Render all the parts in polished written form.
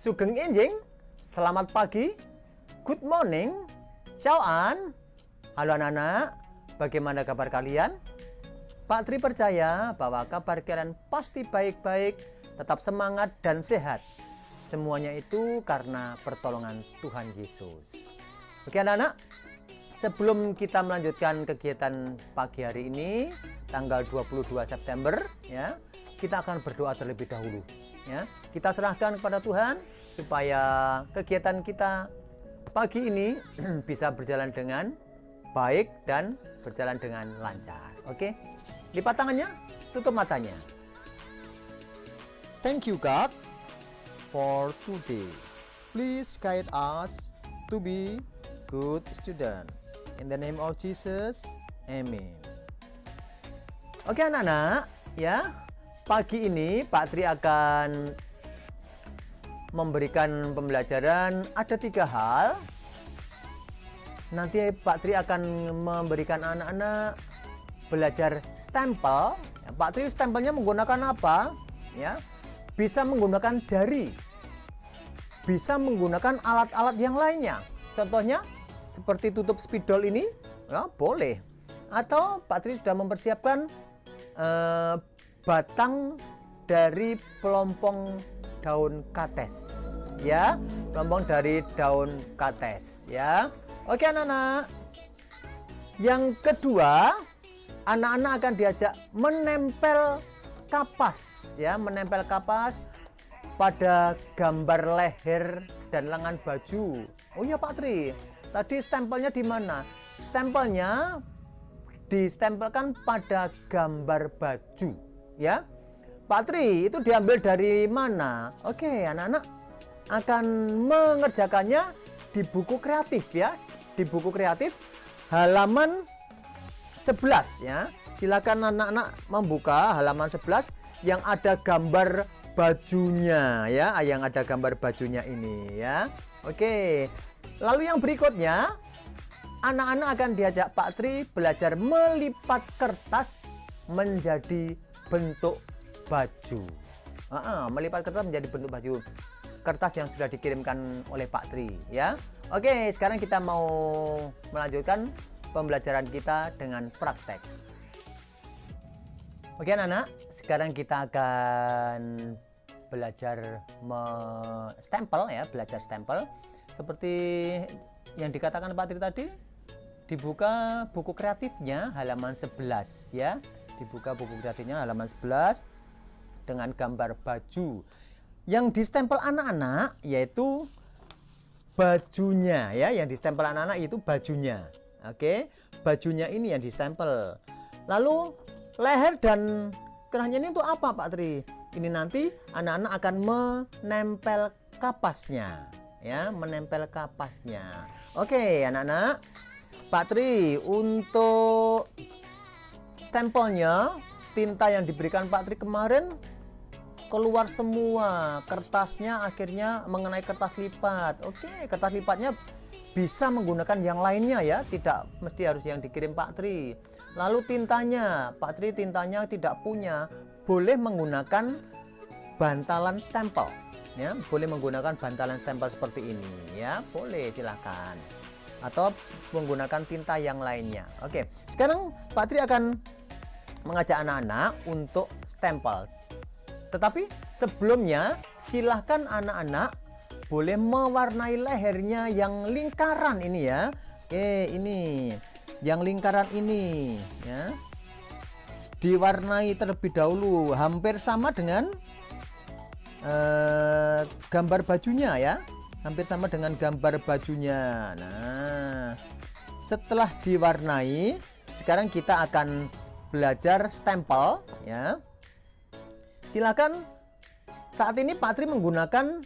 Sugeng Enjing, selamat pagi, good morning, ciao an. Halo anak-anak, bagaimana kabar kalian? Pak Tri percaya bahwa kabar kalian pasti baik-baik, tetap semangat dan sehat. Semuanya itu karena pertolongan Tuhan Yesus. Oke anak-anak, sebelum kita melanjutkan kegiatan pagi hari ini, tanggal 22 September, ya, kita akan berdoa terlebih dahulu. Ya, kita serahkan kepada Tuhan supaya kegiatan kita pagi ini bisa berjalan dengan baik dan berjalan dengan lancar. Oke, lipat tangannya, tutup matanya. Thank you God for today. Please guide us to be good student. In the name of Jesus, Amen. Oke anak-anak, ya. Pagi ini Pak Tri akan memberikan pembelajaran ada 3 hal. Nanti Pak Tri akan memberikan anak-anak belajar stempel. Ya, Pak Tri stempelnya menggunakan apa? Ya, bisa menggunakan jari, bisa menggunakan alat-alat yang lainnya. Contohnya seperti tutup spidol ini, ya boleh. Atau Pak Tri sudah mempersiapkan batang dari pelompong daun kates, ya, pelompong dari daun kates, ya. Oke anak-anak, yang kedua, anak-anak akan diajak menempel kapas, ya, menempel kapas pada gambar leher dan lengan baju. Oh iya Pak Tri, tadi stempelnya di mana? Stempelnya distempelkan pada gambar baju. Ya, Pak Tri, itu diambil dari mana? Oke, anak-anak akan mengerjakannya di buku kreatif, ya. Di buku kreatif halaman 11, ya. Silakan anak-anak membuka halaman 11 yang ada gambar bajunya, ya, yang ada gambar bajunya ini, ya. Oke. Lalu yang berikutnya, anak-anak akan diajak Pak Tri belajar melipat kertas menjadi bentuk baju. Melipat kertas menjadi bentuk baju. Kertas yang sudah dikirimkan oleh Pak Tri, ya. Oke, sekarang kita mau melanjutkan pembelajaran kita dengan praktek. Oke anak-anak, sekarang kita akan belajar stempel, ya, belajar stempel. Seperti yang dikatakan Pak Tri tadi, dibuka buku kreatifnya halaman 11, ya. Dibuka buku kreatifnya halaman 11 dengan gambar baju. Yang distempel anak-anak yaitu bajunya, ya. Yang distempel anak-anak itu bajunya. Oke, bajunya ini yang distempel. Lalu leher dan kerahnya ini untuk apa Pak Tri? Ini nanti anak-anak akan menempel kapasnya, ya, menempel kapasnya. Oke anak-anak, Pak Tri untuk stempelnya, tinta yang diberikan Pak Tri kemarin keluar semua, kertasnya akhirnya mengenai kertas lipat. Oke, kertas lipatnya bisa menggunakan yang lainnya, ya, tidak mesti harus yang dikirim Pak Tri. Lalu tintanya, Pak Tri tintanya tidak punya, boleh menggunakan bantalan stempel, ya, boleh menggunakan bantalan stempel seperti ini, ya, boleh, silahkan, atau menggunakan tinta yang lainnya. Oke, sekarang Pak Tri akan mengajak anak-anak untuk stempel. Tetapi sebelumnya silahkan anak-anak boleh mewarnai lehernya yang lingkaran ini, ya. Oke, ini yang lingkaran ini, ya, diwarnai terlebih dahulu hampir sama dengan gambar bajunya, ya, hampir sama dengan gambar bajunya. Nah, setelah diwarnai, sekarang kita akan belajar stempel, ya. Silakan, saat ini Pak Tri menggunakan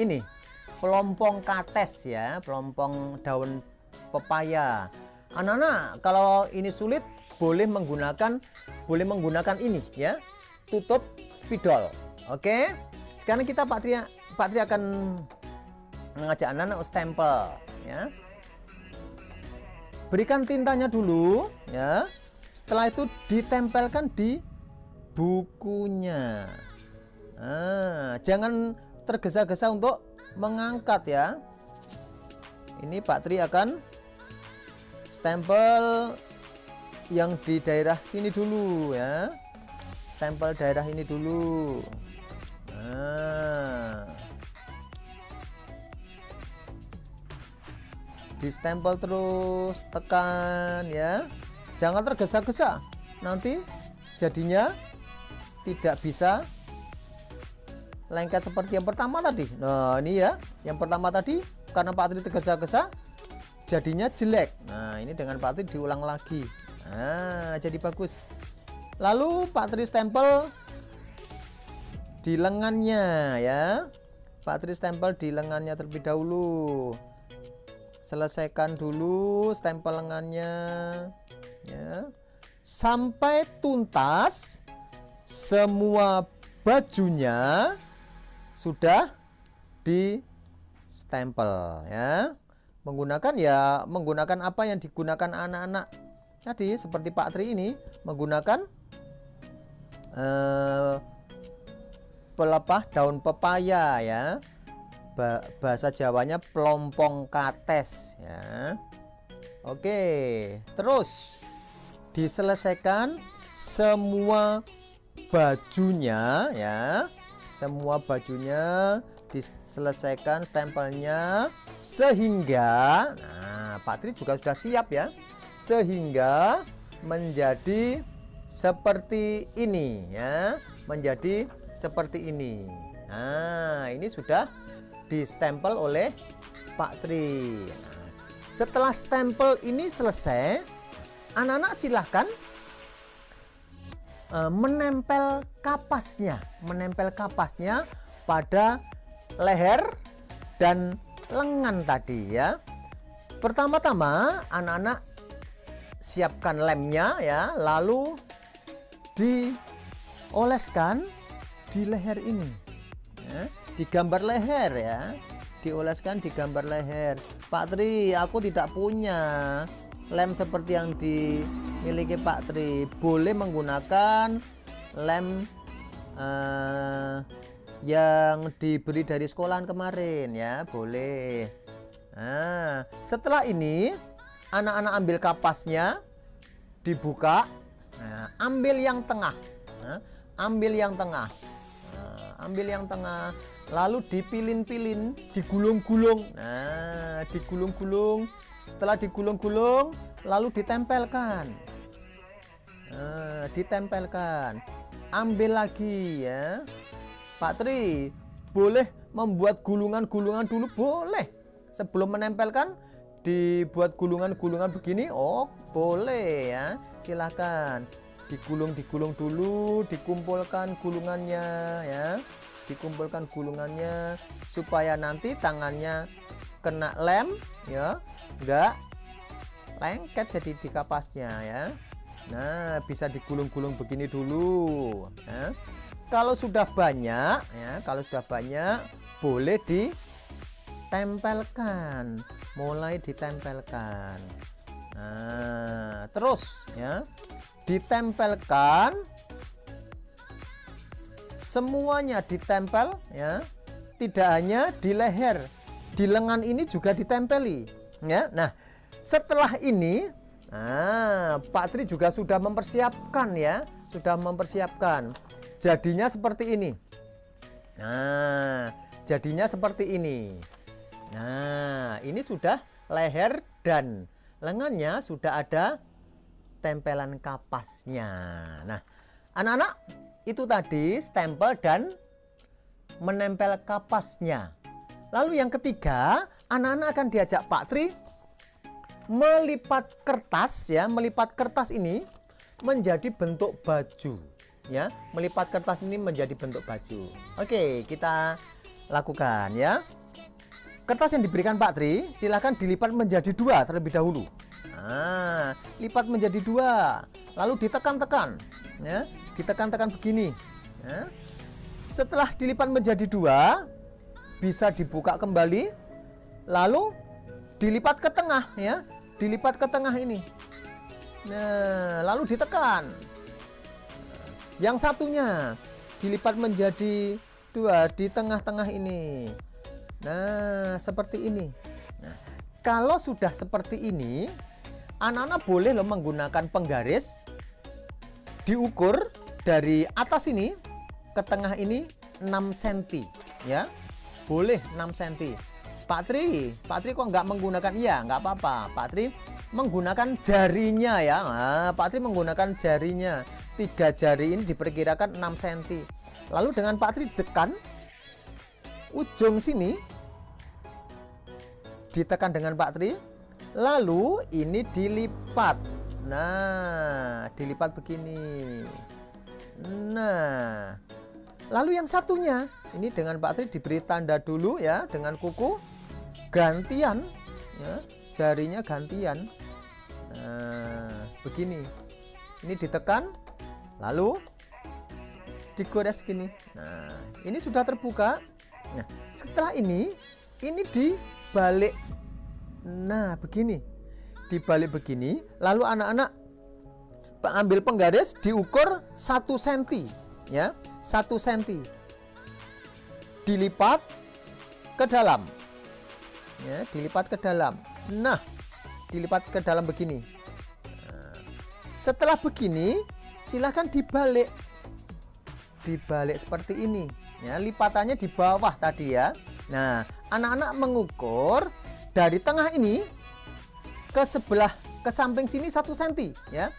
ini pelompong kates, ya, pelompong daun pepaya. Anak-anak kalau ini sulit boleh menggunakan ini, ya, tutup spidol. Oke, sekarang kita Pak Tri akan mengajak anak-anak stempel, ya. Berikan tintanya dulu, ya. Setelah itu ditempelkan di bukunya. Jangan tergesa-gesa untuk mengangkat ya. Ini Pak Tri akan stempel yang di daerah sini dulu ya. Stempel daerah ini dulu. Nah, di stempel terus, tekan ya. Jangan tergesa-gesa, nanti jadinya tidak bisa lengket seperti yang pertama tadi. Nah ini ya, yang pertama tadi karena Pak Tri tergesa-gesa jadinya jelek. Nah ini dengan Pak Tri diulang lagi. Nah jadi bagus. Lalu Pak Tri stempel di lengannya ya. Pak Tri stempel di lengannya terlebih dahulu. Selesaikan dulu stempel lengannya ya. Sampai tuntas semua bajunya sudah di stempel ya. Menggunakan apa yang digunakan anak-anak tadi, seperti Pak Tri ini menggunakan pelepah daun pepaya ya. Bahasa Jawanya pelompong kates ya. Oke, terus diselesaikan semua bajunya ya. Semua bajunya diselesaikan stempelnya sehingga Pak Tri juga sudah siap ya. Sehingga menjadi seperti ini ya. Menjadi seperti ini. Nah, ini sudah distempel oleh Pak Tri. Nah, setelah stempel ini selesai, anak-anak silahkan menempel kapasnya pada leher dan lengan tadi ya. Pertama-tama anak-anak siapkan lemnya ya, lalu dioleskan di leher ini ya, di gambar leher ya, dioleskan di gambar leher. Pak Tri, aku tidak punya lem seperti yang dimiliki Pak Tri. Boleh menggunakan lem yang diberi dari sekolahan kemarin ya, boleh. Nah, setelah ini anak-anak ambil kapasnya, dibuka. Nah, ambil yang tengah. Nah, ambil yang tengah. Nah, ambil yang tengah. Lalu dipilin-pilin, digulung-gulung. Nah, digulung-gulung. Setelah digulung-gulung, lalu ditempelkan. Nah, ditempelkan. Ambil lagi ya. Pak Tri, boleh membuat gulungan-gulungan dulu? Boleh. Sebelum menempelkan, dibuat gulungan-gulungan begini. Oh, boleh ya. Silahkan. Digulung dulu, dikumpulkan gulungannya ya. Dikumpulkan gulungannya supaya nanti tangannya kena lem ya, enggak lengket jadi di kapasnya ya. Nah, bisa digulung-gulung begini dulu ya. Kalau sudah banyak ya, boleh ditempelkan, mulai ditempelkan. Nah, terus ya, ditempelkan, semuanya ditempel ya, tidak hanya di leher, di lengan ini juga ditempeli ya. Nah, setelah ini Pak Tri juga sudah mempersiapkan ya, jadinya seperti ini. Nah, jadinya seperti ini. Nah, ini sudah leher dan lengannya sudah ada tempelan kapasnya. Nah, anak-anak, itu tadi stempel dan menempel kapasnya. Lalu yang ketiga, anak-anak akan diajak Pak Tri melipat kertas ya, melipat kertas ini menjadi bentuk baju ya, melipat kertas ini menjadi bentuk baju. Oke, kita lakukan ya. Kertas yang diberikan Pak Tri silahkan dilipat menjadi dua terlebih dahulu. Nah, lipat menjadi dua, lalu ditekan-tekan ya, ditekan-tekan begini ya. Setelah dilipat menjadi dua, bisa dibuka kembali, lalu dilipat ke tengah ya, dilipat ke tengah ini. Nah, lalu ditekan. Yang satunya dilipat menjadi 2 di tengah-tengah ini. Nah, seperti ini. Nah, kalau sudah seperti ini, anak-anak boleh loh menggunakan penggaris, diukur dari atas ini ke tengah ini 6 cm ya. Boleh 6 cm. Pak Tri kok nggak menggunakan? Iya, nggak apa-apa. Pak Tri menggunakan jarinya ya. Nah, Pak Tri menggunakan jarinya. 3 jari ini diperkirakan 6 cm. Lalu dengan Pak Tri tekan ujung sini, ditekan dengan Pak Tri, lalu ini dilipat. Nah, dilipat begini. Nah, lalu yang satunya ini dengan Pak Tri diberi tanda dulu ya, dengan kuku gantian ya, jarinya gantian. Nah, begini. Ini ditekan, lalu digores gini. Nah, ini sudah terbuka. Nah, setelah ini dibalik. Nah, begini. Dibalik begini, lalu anak-anak ambil penggaris, diukur 1 cm ya, 1 cm. Dilipat ke dalam. Ya, dilipat ke dalam. Nah, dilipat ke dalam begini. Nah, setelah begini, silahkan dibalik. Dibalik seperti ini ya, lipatannya di bawah tadi ya. Nah, anak-anak mengukur dari tengah ini ke sebelah, ke samping sini 1 cm ya,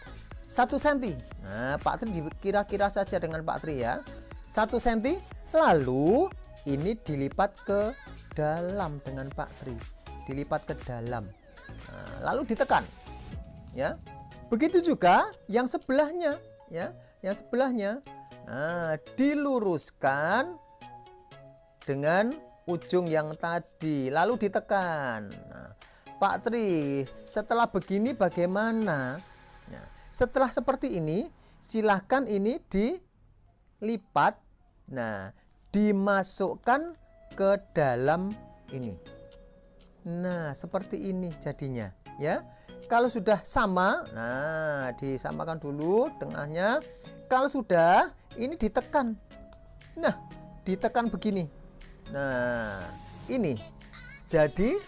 1 cm. Nah, Pak Tri kira-kira saja dengan Pak Tri ya, 1 cm. Lalu ini dilipat ke dalam dengan Pak Tri, dilipat ke dalam. Nah, lalu ditekan ya. Begitu juga yang sebelahnya ya, yang sebelahnya. Nah, diluruskan dengan ujung yang tadi, lalu ditekan. Nah, Pak Tri, setelah begini bagaimana? Nah, setelah seperti ini, silahkan ini dilipat. Nah, dimasukkan ke dalam ini. Nah, seperti ini jadinya ya. Kalau sudah sama, nah disamakan dulu tengahnya. Kalau sudah, ini ditekan. Nah, ditekan begini. Nah, ini jadi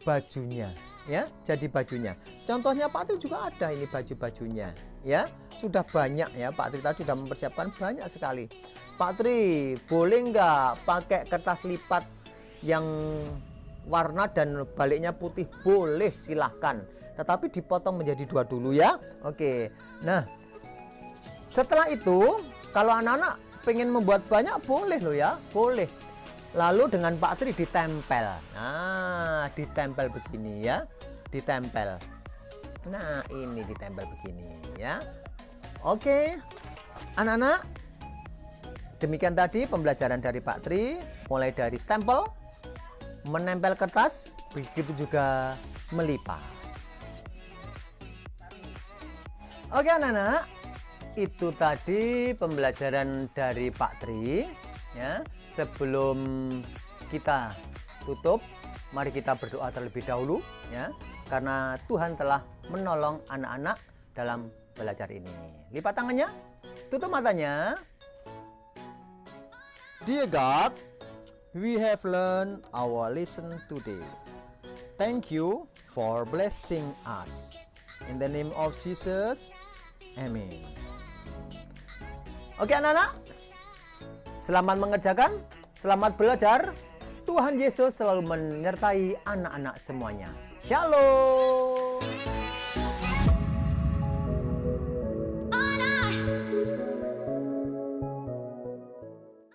bajunya ya, jadi bajunya. Contohnya Pak Tri juga ada ini baju-bajunya ya. Sudah banyak ya, Pak Tri tadi sudah mempersiapkan banyak sekali. Pak Tri, boleh nggak pakai kertas lipat yang warna dan baliknya putih? Boleh, silahkan. Tetapi dipotong menjadi 2 dulu ya. Oke. Nah, setelah itu, kalau anak-anak pengen membuat banyak, boleh loh ya, boleh. Lalu dengan Pak Tri ditempel. Nah, ditempel begini ya, ditempel. Nah, ini ditempel begini ya. Oke, anak-anak, demikian tadi pembelajaran dari Pak Tri, mulai dari stempel, menempel kertas, begitu juga melipat. Oke anak-anak, itu tadi pembelajaran dari Pak Tri ya. Sebelum kita tutup, mari kita berdoa terlebih dahulu ya, karena Tuhan telah menolong anak-anak dalam belajar ini. Lipat tangannya, tutup matanya. Dear God, we have learned our lesson today. Thank you for blessing us. In the name of Jesus, amen. Oke anak-anak, selamat mengerjakan, selamat belajar. Tuhan Yesus selalu menyertai anak-anak semuanya. Shalom.